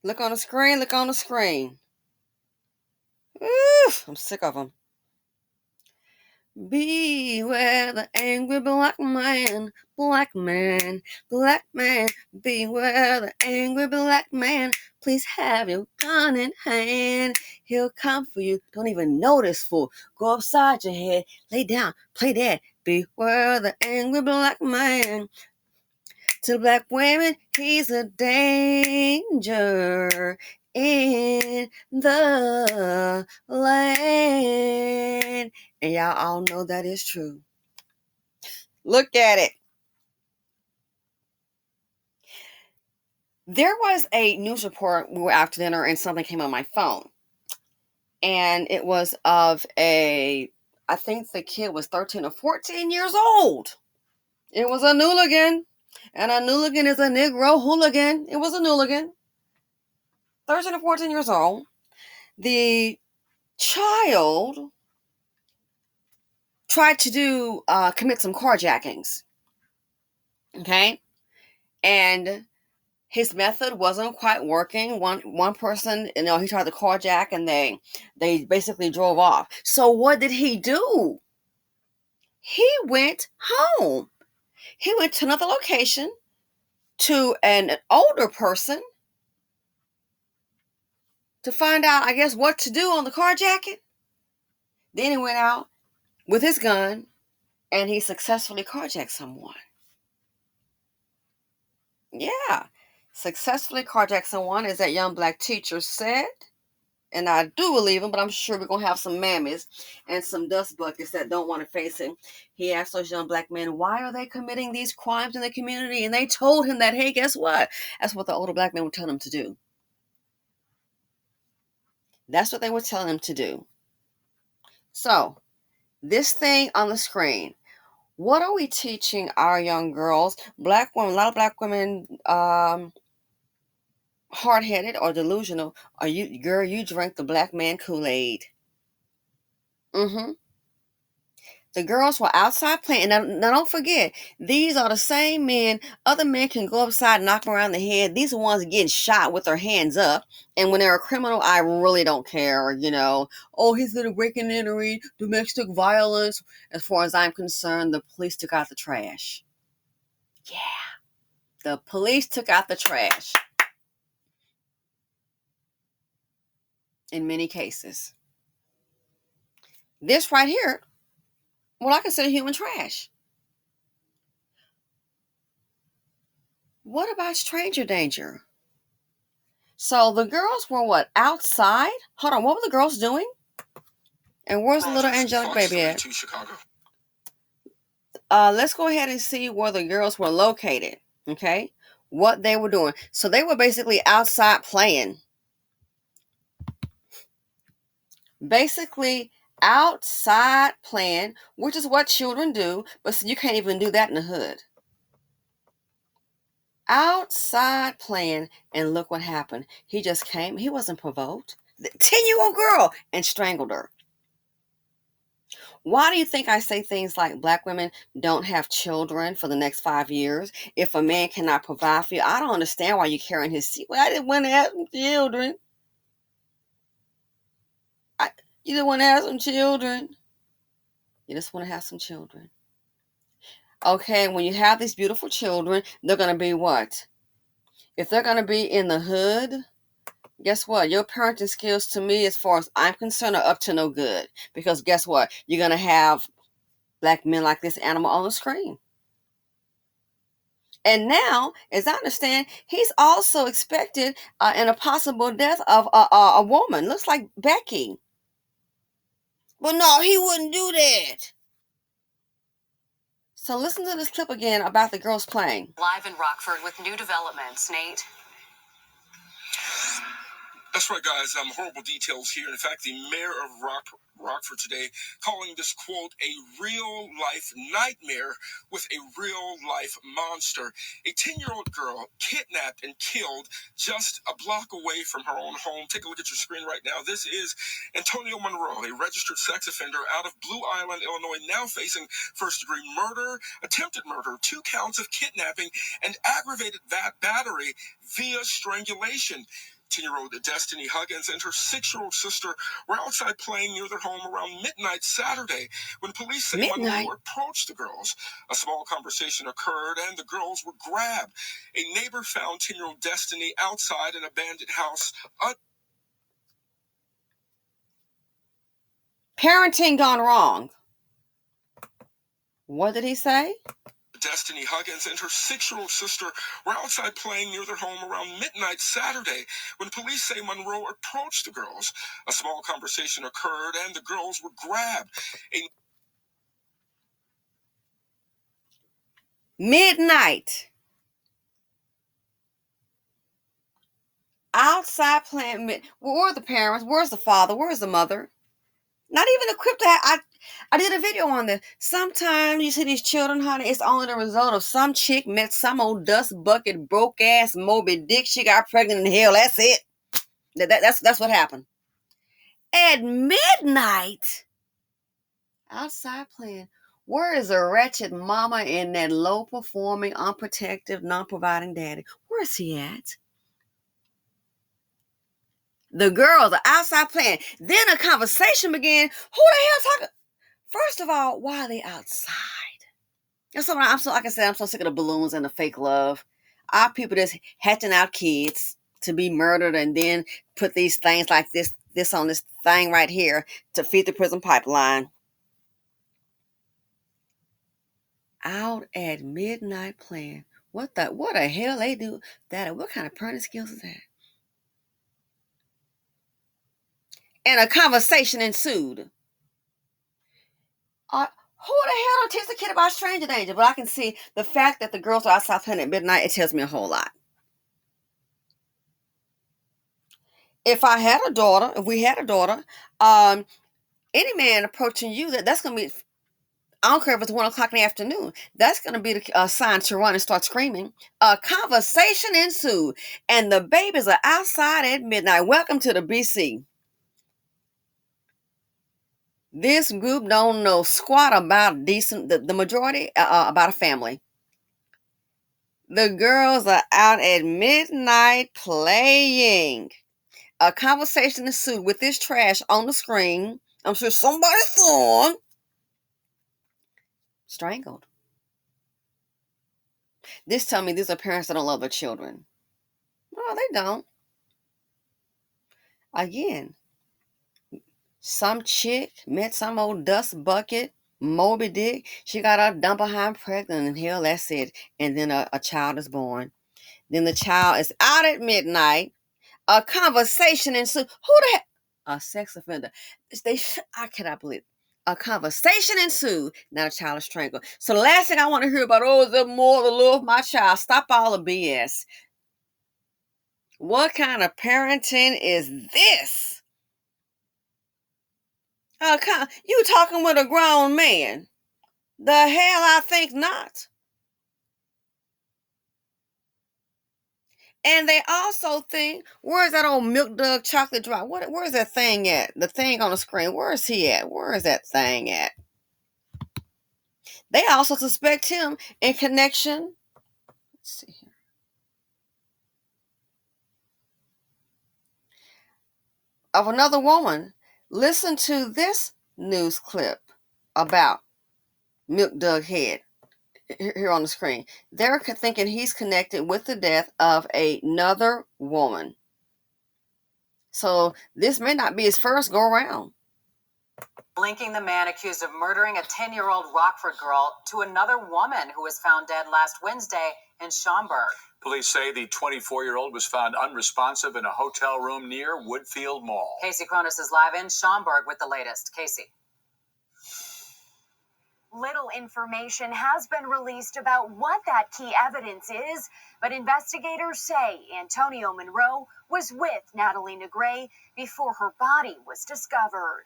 Look on the screen. Look on the screen. Oof, I'm sick of them. Beware the angry black man, black man, black man. Beware the angry black man. Please have your gun in hand. He'll come for you. Don't even notice, fool. Go upside your head. Lay down. Play dead. Beware the angry black man. To black women, he's a danger in the land. And y'all all know that is true. Look at it. There was a news report. We were after dinner and something came on my phone. And it was of I think the kid was 13 or 14 years old. It was a hooligan. And a hooligan is a Negro hooligan. It was a hooligan. 13 or 14 years old. The child tried to commit some carjackings. Okay? And his method wasn't quite working. One person, he tried to carjack and they basically drove off. So what did he do? He went home. He went to another location to an older person to find out, I guess, what to do on the carjacking. Then he went out with his gun and he successfully carjacked someone. Yeah. Successfully carjacked someone, as that young black teacher said. And I do believe him, but I'm sure we're going to have some mammies and some dust buckets that don't want to face him. He asked those young black men, why are they committing these crimes in the community? And they told him that, hey, guess what? That's what the older black men were telling him to do. That's what they were telling him to do. So, this thing on the screen, what are we teaching our young girls? Black women, a lot of black women, hard-headed or delusional. Are you, girl, you drank the black man Kool-Aid. The girls were outside playing. Now don't forget, these are the same men. Other men can go upside and knock them around the head. These are ones getting shot with their hands up. And when they're a criminal, I really don't care. Oh, he's going to break and entering, domestic violence. As far as I'm concerned, the police took out the trash. Yeah, the police took out the trash. In many cases. This right here, well, I consider human trash. What about stranger danger? So the girls were what? Outside? Hold on, what were the girls doing? And where's the little angelic baby at? Let's go ahead and see where the girls were located. Okay? What they were doing. So they were basically outside playing. Basically outside playing, which is what children do, but you can't even do that in the hood. Outside playing, and look what happened. He just came. He wasn't provoked. The 10-year-old girl, and strangled her. Why do you think I say things like black women don't have children for the next 5 years? If a man cannot provide for you, I don't understand why you're carrying his seat. Well, I didn't want to have some children. You didn't want to have some children. You just want to have some children. Okay, when you have these beautiful children, they're going to be what? If they're going to be in the hood, guess what? Your parenting skills, to me, as far as I'm concerned, are up to no good. Because guess what? You're going to have black men like this animal on the screen. And now, as I understand, he's also expected in a possible death of a woman. Looks like Becky. But no, he wouldn't do that. So listen to this clip again about the girls playing. Live in Rockford with new developments, Nate. That's right, guys. Horrible details here. In fact, the mayor of Rockford today calling this, quote, a real-life nightmare with a real-life monster. A 10-year-old girl kidnapped and killed just a block away from her own home. Take a look at your screen right now. This is Antonio Monroe, a registered sex offender out of Blue Island, Illinois, now facing first-degree murder, attempted murder, 2 counts of kidnapping, and aggravated battery via strangulation. 10-year-old Destiny Huggins and her 6-year-old sister were outside playing near their home around midnight Saturday when police say Monroe approached the girls. A small conversation occurred and the girls were grabbed. A neighbor found 10-year-old Destiny outside an abandoned house. Parenting gone wrong. What did he say? Destiny Huggins and her 6-year-old sister were outside playing near their home around midnight Saturday when police say Monroe approached the girls. A small conversation occurred and the girls were grabbed. Midnight. Outside playing. Where are the parents? Where's the father? Where's the mother? Not even equipped to have. I did a video on this. Sometimes you see these children, honey, it's only the result of some chick met some old dust bucket, broke ass Moby Dick. She got pregnant in hell. That's it. That's what happened. At midnight, outside playing. Where is the wretched mama and that low performing, unprotective, non-providing daddy? Where is he at? The girls are outside playing. Then a conversation began. Who the hell's talking? First of all, why are they outside? That's what I'm so, like I said, I'm so sick of the balloons and the fake love. Our people just hatching out kids to be murdered and then put these things like this on this thing right here to feed the prison pipeline. Out at midnight playing. What the hell they do that? What kind of parenting skills is that? And a conversation ensued. Who the hell don't teach the kid about stranger danger? But I can see the fact that the girls are outside playing at midnight, it tells me a whole lot. If we had a daughter, any man approaching you, that's going to be, I don't care if it's 1 o'clock in the afternoon, that's going to be the sign to run and start screaming. A conversation ensued, and the babies are outside at midnight. Welcome to the BC. This group don't know squat about the majority, about a family. The girls are out at midnight playing. A conversation ensued with this trash on the screen. I'm sure somebody saw him. Strangled. This tell me these are parents that don't love their children. No, they don't. Again, some chick met some old dust bucket, Moby Dick. She got her dumb behind pregnant, and hell, that's it. And then a child is born. Then the child is out at midnight. A conversation ensued. Who the heck? A sex offender. I cannot believe it. A conversation ensued. Now the child is strangled. So the last thing I want to hear about, is there more to love my child? Stop all the BS. What kind of parenting is this? You talking with a grown man? The hell, I think not. And they also think, where's that old Milk Dug chocolate drop? Where's that thing at? The thing on the screen. Where is he at? Where is that thing at? They also suspect him in connection. Let's see here. Of another woman. Listen to this news clip about Milk Dug Head here on the screen. They're thinking he's connected with the death of another woman. So this may not be his first go around. Linking the man accused of murdering a 10-year-old Rockford girl to another woman who was found dead last Wednesday in Schaumburg. Police say the 24-year-old was found unresponsive in a hotel room near Woodfield Mall. Casey Cronus is live in Schaumburg with the latest. Casey. Little information has been released about what that key evidence is, but investigators say Antonio Monroe was with Natalie Negre before her body was discovered.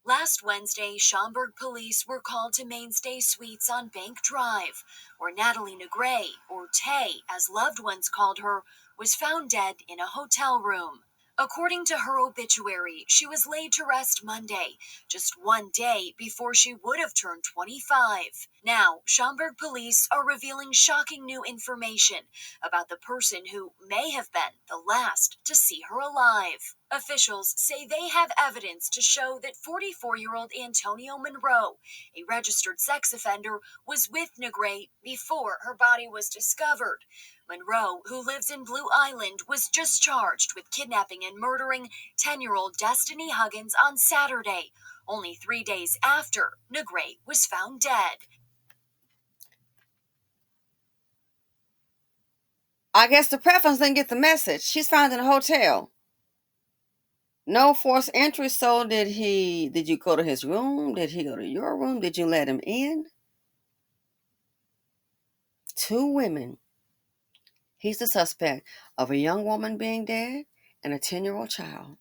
Last Wednesday, Schaumburg police were called to Mainstay Suites on Bank Drive, where Natalie Negre, or Tay as loved ones called her, was found dead in a hotel room. According to her obituary, she was laid to rest Monday, just one day before she would have turned 25. Now, Schaumburg police are revealing shocking new information about the person who may have been the last to see her alive. Officials say they have evidence to show that 44-year-old Antonio Monroe, a registered sex offender, was with Negre before her body was discovered. Monroe, who lives in Blue Island, was just charged with kidnapping and murdering 10-year-old Destiny Huggins on Saturday, only 3 days after Negre was found dead. I guess the preference didn't get the message. She's found in a hotel. No forced entry, so did you go to his room? Did he go to your room? Did you let him in? 2 women. He's the suspect of a young woman being dead and a 10-year-old child.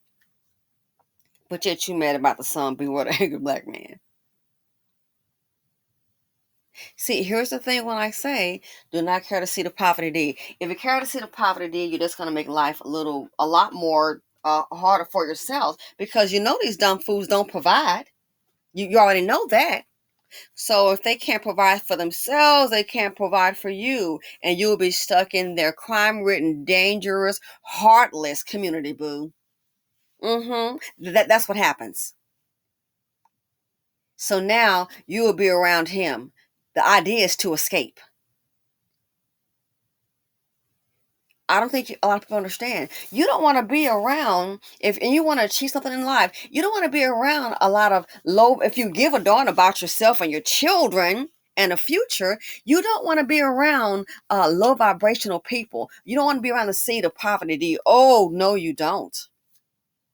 But yet you mad about the son beware the angry black man. See, here's the thing when I say, do not care to see the poverty deed. If you care to see the poverty deed, you're just going to make life a lot more harder for yourself because you know these dumb fools don't provide. You already know that. So if they can't provide for themselves, they can't provide for you. And you'll be stuck in their crime-ridden, dangerous, heartless community, boo. That's what happens. So now you will be around him. The idea is to escape. I don't think a lot of people understand. You don't want to be around, and you want to achieve something in life, you don't want to be around a lot of if you give a darn about yourself and your children and the future, you don't want to be around low vibrational people. You don't want to be around the seed of poverty. Oh, no, you don't.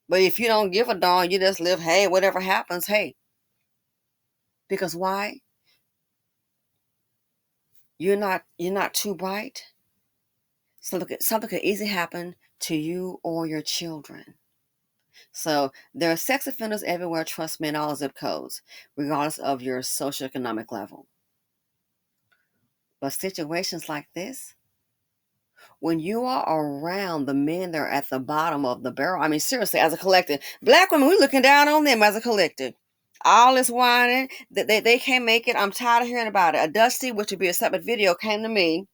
But if you don't give a darn, you just live, hey, whatever happens, hey. Because why? You're not too bright. So something could easily happen to you or your children. So there are sex offenders everywhere, trust me, in all zip codes, regardless of your socioeconomic level. But situations like this, when you are around the men that are at the bottom of the barrel, I mean, seriously, as a collective, black women, we're looking down on them as a collective. All this whining, that they can't make it. I'm tired of hearing about it. A Dusty, which would be a separate video, came to me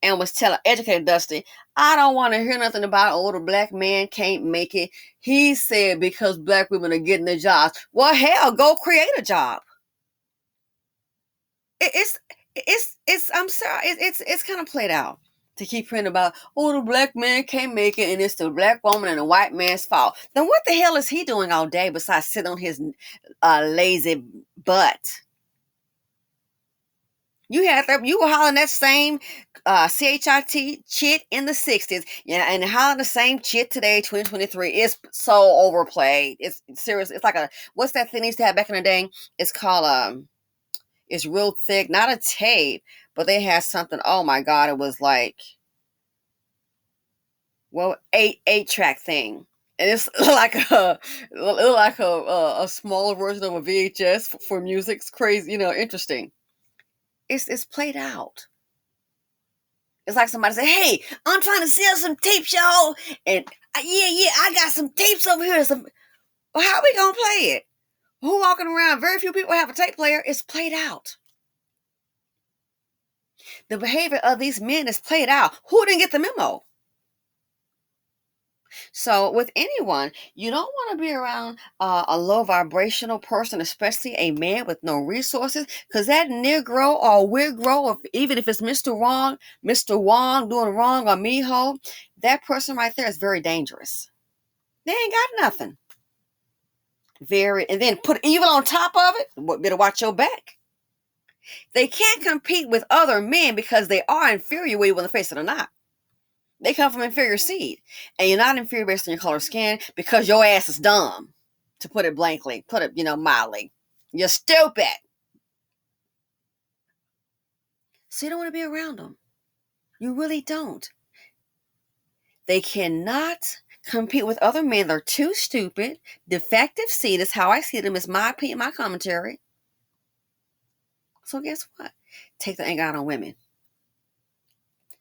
and was educated Dusty, I don't want to hear nothing about the black man can't make it. He said because black women are getting the jobs. Well, hell, go create a job. It's I'm sorry, it's kind of played out to keep hearing about, the black man can't make it and it's the black woman and the white man's fault. Then what the hell is he doing all day besides sitting on his lazy butt? You were hollering that same CHIT chit in the 60s. Yeah, and hollering the same chit today, 2023. It's so overplayed. It's serious. It's like what's that thing they used to have back in the day? It's called it's real thick, not a tape, but they had something. Oh my God, it was like, well, 8-track thing. And it's like a smaller version of a VHS for music. It's crazy, interesting. It's played out. It's like somebody say, hey, I'm trying to sell some tapes, y'all. And yeah, I got some tapes over here. Well, how are we going to play it? Who walking around? Very few people have a tape player. It's played out. The behavior of these men is played out. Who didn't get the memo? So with anyone, you don't want to be around a low vibrational person, especially a man with no resources, because that Negro or Wigro, even if it's Mr. Wong doing wrong, or Miho, that person right there is very dangerous. They ain't got nothing. And then put evil on top of it, better watch your back. They can't compete with other men because they are inferior, whether you want to face it or not. They come from inferior seed. And you're not inferior based on your color of skin because your ass is dumb. To put it blankly, mildly. You're stupid. So you don't want to be around them. You really don't. They cannot compete with other men. They're too stupid. Defective seed is how I see them. It's my opinion, my commentary. So guess what? Take the anger out on women.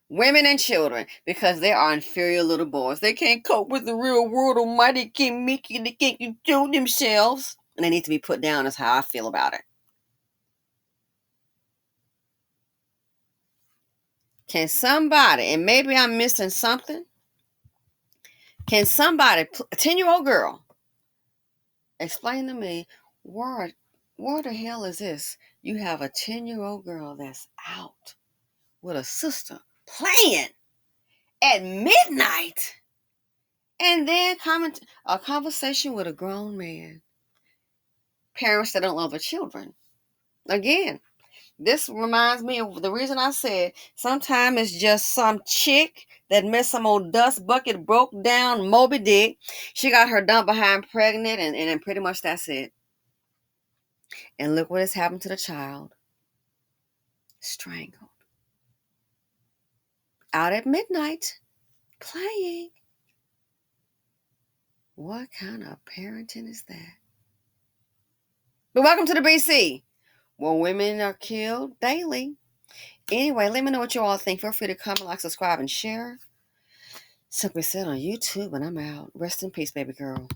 Women and children, because they are inferior little boys. They can't cope with the real world. Almighty can't make it. They can't control themselves. And they need to be put down is how I feel about it. Can somebody, and maybe I'm missing something, can somebody, a 10-year-old girl, explain to me where the hell is this? You have a 10-year-old girl that's out with a sister playing at midnight, and then a conversation with a grown man. Parents that don't love their children. Again, this reminds me of the reason I said sometimes it's just some chick that missed some old dust bucket, broke down Moby Dick. She got her dump behind pregnant, and then pretty much that's it. And look what has happened to the child. Strangled. Out at midnight, playing. What kind of parenting is that? But welcome to the BC, where women are killed daily. Anyway, let me know what you all think. Feel free to comment, like, subscribe, and share. Simply said on YouTube, and I'm out. Rest in peace, baby girl.